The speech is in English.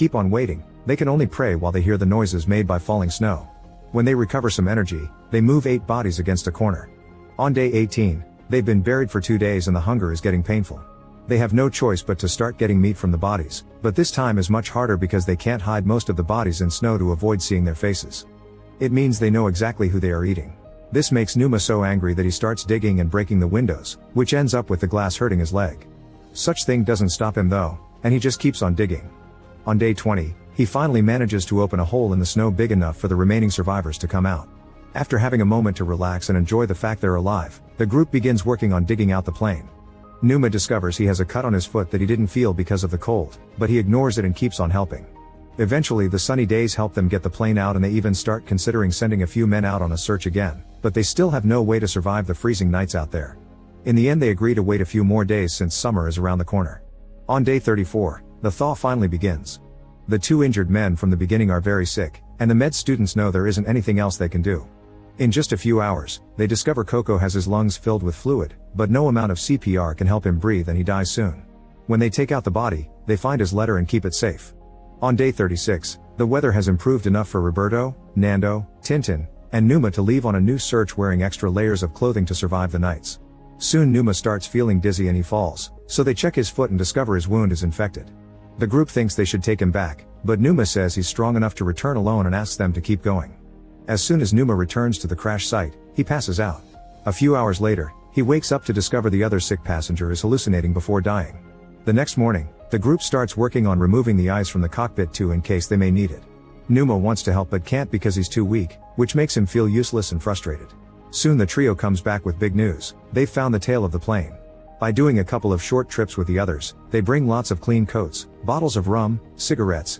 keep on waiting. They can only pray while they hear the noises made by falling snow. When they recover some energy, they move 8 bodies against a corner. On day 18, they've been buried for 2 days and the hunger is getting painful. They have no choice but to start getting meat from the bodies, but this time is much harder because they can't hide most of the bodies in snow to avoid seeing their faces. It means they know exactly who they are eating. This makes Numa so angry that he starts digging and breaking the windows, which ends up with the glass hurting his leg. Such thing doesn't stop him though, and he just keeps on digging. On day 20, he finally manages to open a hole in the snow big enough for the remaining survivors to come out. After having a moment to relax and enjoy the fact they're alive, the group begins working on digging out the plane. Numa discovers he has a cut on his foot that he didn't feel because of the cold, but he ignores it and keeps on helping. Eventually the sunny days help them get the plane out and they even start considering sending a few men out on a search again, but they still have no way to survive the freezing nights out there. In the end they agree to wait a few more days since summer is around the corner. On day 34, the thaw finally begins. The 2 injured men from the beginning are very sick, and the med students know there isn't anything else they can do. In just a few hours, they discover Coco has his lungs filled with fluid, but no amount of CPR can help him breathe and he dies soon. When they take out the body, they find his letter and keep it safe. On day 36, the weather has improved enough for Roberto, Nando, Tintin, and Numa to leave on a new search wearing extra layers of clothing to survive the nights. Soon Numa starts feeling dizzy and he falls, so they check his foot and discover his wound is infected. The group thinks they should take him back, but Numa says he's strong enough to return alone and asks them to keep going. As soon as Numa returns to the crash site, he passes out. A few hours later, he wakes up to discover the other sick passenger is hallucinating before dying. The next morning, the group starts working on removing the eyes from the cockpit too in case they may need it. Numa wants to help but can't because he's too weak, which makes him feel useless and frustrated. Soon the trio comes back with big news: they've found the tail of the plane. By doing a couple of short trips with the others, they bring lots of clean coats, bottles of rum, cigarettes,